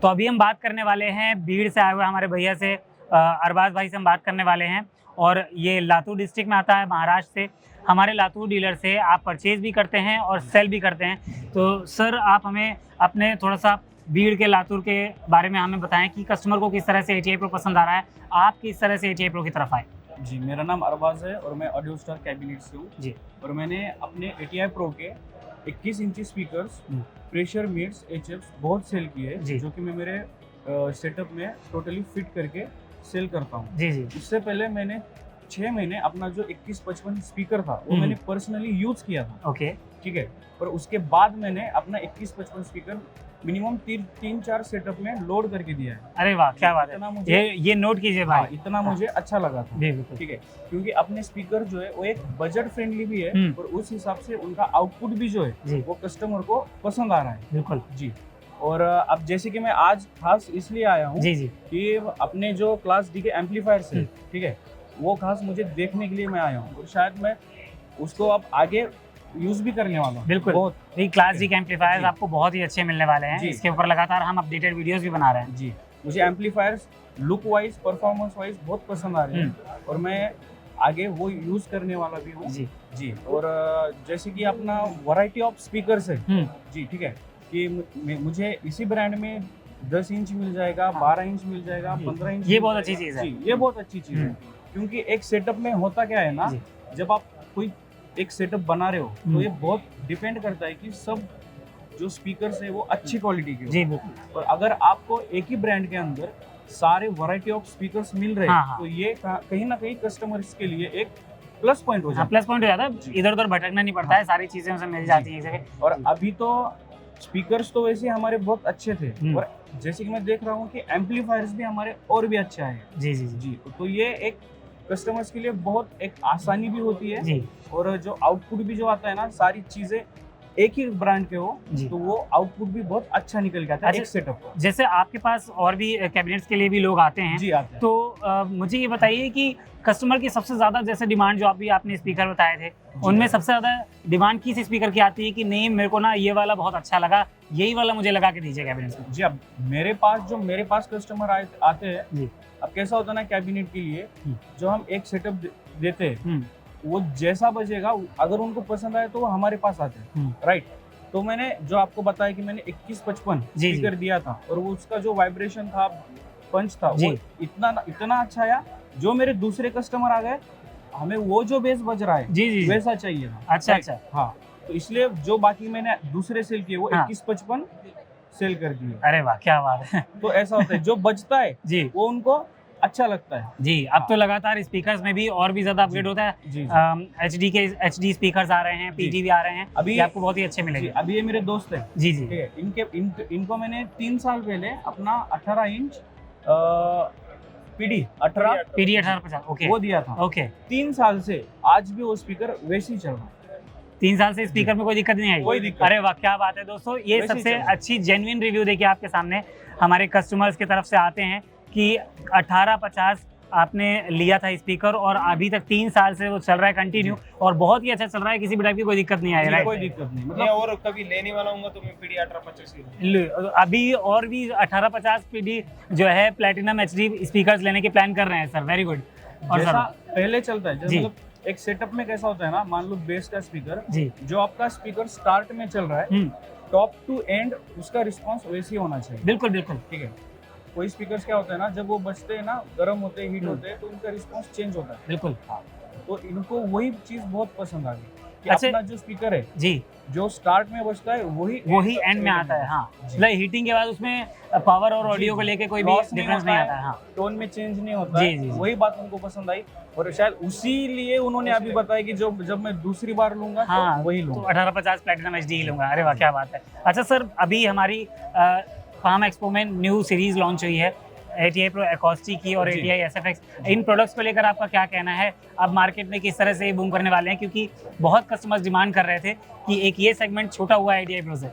तो अभी हम बात करने वाले हैं भीड़ से आए हुए हमारे भैया से, अरबाज भाई से हम बात करने वाले हैं। और ये लातूर डिस्ट्रिक्ट में आता है, महाराष्ट्र से। हमारे लातूर डीलर से आप परचेज भी करते हैं और सेल भी करते हैं। तो सर आप हमें अपने थोड़ा सा भीड़ के, लातूर के बारे में हमें बताएं कि कस्टमर को किस तरह से ATI Pro पसंद आ रहा है, आप किस तरह से ATI Pro की तरफ आए। जी, मेरा नाम अरबाज है और मैं ऑडियो स्टार कैबिनेट से हूँ जी। और मैंने अपने ATI Pro के 21 इंची स्पीकर्स, प्रेशर मीट्स, HFs बहुत सेल किए जी। जो कि मैं मेरे सेटअप में टोटली फिट करके सेल करता हूँ। जी जी। इससे पहले मैंने 6 महीने अपना जो 2155 स्पीकर था वो मैंने पर्सनली यूज किया था। ओके। ठीक है, और उसके बाद मैंने अपना 2155 स्पीकर मिनिमम 3-4 सेटअप में लोड करके दिया है। अरे वाह, क्या बात इतना है। मुझे ये नोट कीजिए भाई। हाँ, इतना मुझे अच्छा लगा था। जी बिल्कुल। ठीक है, क्योंकि अपने स्पीकर जो है वो एक बजट फ्रेंडली भी है और उस हिसाब से उनका आउटपुट भी जो है वो कस्टमर को पसंद आ रहा है। बिल्कुल जी। और अब जैसे कि मैं आज खास इसलिए आया हूँ जी जी कि अपने जो क्लास D के एम्पलीफायर्स है, ठीक है, वो खास मुझे देखने के लिए मैं आया हूँ और शायद मैं उसको अब आगे यूज भी करने वाला हूँ। बिल्कुल। बहुत क्लास D के एम्पलीफायर्स आपको बहुत ही अच्छे मिलने वाले हैं। इसके ऊपर लगातार हम अपडेटेड वीडियोस भी बना रहे हैं। जी, मुझे amplifiers look wise, performance wise बहुत पसंद आ रहे हैं और मैं आगे वो यूज करने वाला भी हूँ। जी जी। और जैसे कि अपना वैरायटी ऑफ स्पीकर्स है जी, ठीक है, कि मुझे इसी ब्रांड में 10 इंच मिल जाएगा, 12 इंच मिल जाएगा, 15 इंच। ये बहुत अच्छी चीज़ है। जी, ये बहुत अच्छी चीज़ है, क्योंकि एक सेटअप में होता क्या है ना, जब आप कोई एक सेटअप बना रहे हो तो ये बहुत डिपेंड करता है कि सब जो स्पीकर्स है वो अच्छी क्वालिटी के हो। जी बिल्कुल। और अगर आपको एक ही ब्रांड के अंदर सारे वैरायटी ऑफ स्पीकर्स मिल रहे हैं तो ये कहीं ना कहीं कस्टमर्स के लिए एक प्लस पॉइंट हो जाता है। प्लस पॉइंट हो जाता है, इधर उधर भटकना नहीं पड़ता है, सारी चीजें उसे मिल जाती हैं एक जगह। और अभी तो स्पीकर्स तो वैसे हमारे बहुत अच्छे थे और जैसे कि मैं देख रहा हूँ कि एम्पलीफायर्स भी हमारे और भी अच्छा है। जी जी जी। तो ये एक कस्टमर्स के लिए बहुत एक आसानी भी होती है जी। और जो आउटपुट भी जो आता है ना, सारी चीजें एक ही ब्रांड के हो तो वो आउटपुट भी बहुत अच्छा निकल के आता है। एक सेटअप जैसे आपके पास और भी कैबिनेट्स के लिए भी लोग आते हैं। जी, आते हैं। तो मुझे ये बताइए कि कस्टमर की सबसे ज्यादा जैसे डिमांड, जो अभी आपने स्पीकर बताए थे, उनमें सबसे ज्यादा डिमांड किस स्पीकर की आती है कि नहीं मेरे को ना ये वाला बहुत अच्छा लगा, यही वाला मुझे लगा के दीजिए कैबिनेट में। जी, अब मेरे पास कस्टमर आते हैं। अब कैसा होता है ना, कैबिनेट के लिए जो हम एक सेटअप देते हैं वो जैसा बजेगा, अगर उनको पसंद आए तो वो हमारे पास आते हैं। राइट। तो मैंने जो आपको बताया कि मैंने 2155 स्पीकर दिया था और वो उसका जो वाइब्रेशन था, पंच था, वो इतना अच्छा आया, जो मेरे दूसरे कस्टमर आ गए, हमें वो जो बेस बज रहा है वैसा चाहिए था। अच्छा। हाँ, तो इसलिए जो बाकी मैंने दूसरे सेल किए वो 2155 सेल कर दिए। अरे वाह, क्या बात है। तो ऐसा होता है, जो बजता है जी वो उनको अच्छा लगता है जी। अब तो लगातार स्पीकर्स में भी और भी ज्यादा अपग्रेड होता है। HD स्पीकर्स आ रहे हैं, PG भी आ रहे हैं, अभी आपको बहुत ही अच्छे मिलेंगे। अभी ये मेरे दोस्त है जी जी, ठीक है, इनको मैंने 3 साल पहले अपना 18 इंच PD 1850 ओके वो दिया था। ओके, 3 साल से आज भी वो स्पीकर वैसे ही चल रहा है। 3 साल से स्पीकर में कोई दिक्कत नहीं आई? कोई दिक्कत। अरे वाह, क्या बात है दोस्तों। ये सबसे अच्छी जेन्युइन रिव्यू देखिए आपके सामने हमारे कस्टमर्स की तरफ से आते हैं कि 1850 आपने लिया था स्पीकर और अभी तक 3 साल से वो चल रहा है कंटिन्यू और बहुत ही अच्छा चल रहा है, किसी भी टाइप की कोई दिक्कत नहीं आई। कोई दिक्कत नहीं, मतलब और कभी लेने वाला हूंगा तो मैं PD 1850 अभी और भी 1850 PD जो है प्लैटिनम HD स्पीकर्स लेने के प्लान कर रहे हैं सर। Very good. और जैसा पहले चलता है, मतलब एक सेटअप में कैसा होता है ना, मान लो बेस का स्पीकर जी, जो आपका स्पीकर स्टार्ट में चल रहा है, टॉप टू एंड उसका रिस्पांस वैसे ही होना चाहिए। बिल्कुल बिल्कुल, ठीक है। कोई स्पीकर्स क्या होता है ना, जब वो बजते हैं ना, गर्म होते हैं, हीट होते हैं, तो उनका रिस्पांस चेंज होता है। बिल्कुल। हाँ, तो इनको वही चीज बहुत पसंद आ गई कि अपना जो स्पीकर है जी, जो स्टार्ट में बजता है वही एंड में आता है। हाँ, मतलब हीटिंग के बाद उसमें पावर और ऑडियो को लेके कोई भी डिफरेंस नहीं आता है। हाँ, टोन में चेंज नहीं होता है। वही बात उनको पसंद आई और शायद उसी लिए उन्होंने अभी बताया कि जब मैं दूसरी बार लूंगा तो वही लूंगा, तो 1850 प्लैटिनम HD ही लूंगा। अरे वाह, क्या बात है। अच्छा सर, अभी हमारी फार्म एक्सपो में न्यू सीरीज लॉन्च हुई है ATI Pro Acoustic की और ATI SFX। इन प्रोडक्ट्स को लेकर आपका क्या कहना है? अब मार्केट में किस तरह से बूम करने वाले हैं, क्योंकि बहुत कस्टमर्स डिमांड कर रहे थे कि एक ये सेगमेंट छोटा हुआ है ATI Pro से।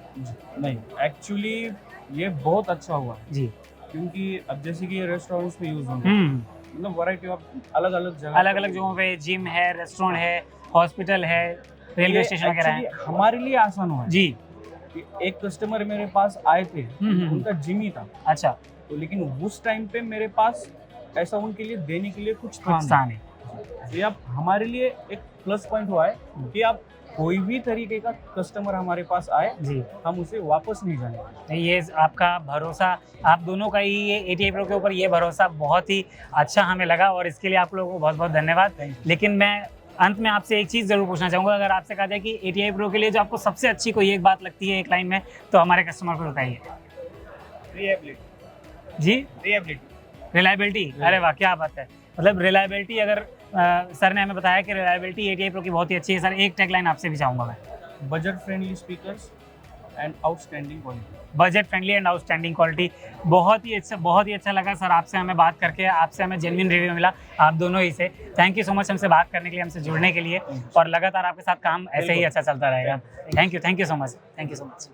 नहीं, एक्चुअली ये बहुत अच्छा हुआ जी, क्योंकि अब जैसे कि ये रेस्टोरेंट्स में यूज होंगे, मतलब वैरायटी ऑफ अलग अलग जगहों पे जिम है, रेस्टोरेंट है, हॉस्पिटल है, रेलवे स्टेशन वगैरह है। हमारे लिए आसान हुआ है जी, कि एक कस्टमर मेरे पास आए थे, उनका जिम ही था, अच्छा, तो लेकिन उस टाइम पे मेरे पास ऐसा उनके लिए देने के लिए कुछ था नुकसान है। नहीं। ये अब हमारे लिए एक प्लस पॉइंट हुआ है कि आप कोई भी तरीके का कस्टमर हमारे पास आए, जी, हम उसे वापस नहीं जाने देंगे। नहीं, ये आपका भरोसा, आप दोनों का ही ये ATI Pro के ऊपर ये भरोसा बहुत ही अच्छा हमें लगा और इसके लिए आप लोगों को बहुत बहुत धन्यवाद। लेकिन मैं अंत में आपसे एक चीज़ ज़रूर पूछना चाहूँगा, अगर आपसे कहा जाए कि ATI Pro के लिए जो आपको सबसे अच्छी कोई एक बात लगती है एक लाइन में, तो हमारे कस्टमर को बताइए। जी, रिलायबिलिटी। अरे वाह, क्या बात है। मतलब रिलायबिलिटी, अगर सर ने हमें बताया कि रिलायबिलिटी ATI Pro की बहुत ही अच्छी है। सर, एक टैगलाइन आपसे भी चाहूँगा मैं। Budget friendly speakers and outstanding quality. Budget friendly and outstanding quality. बहुत ही अच्छा लगा सर आपसे हमें बात करके, आपसे हमें जेन्युइन रिव्यू मिला आप दोनों ही से। थैंक यू सो मच हमसे बात करने के लिए, हमसे जुड़ने के लिए, और लगातार आपके साथ काम ऐसे ही अच्छा चलता रहेगा। Thank you so much, thank you so much.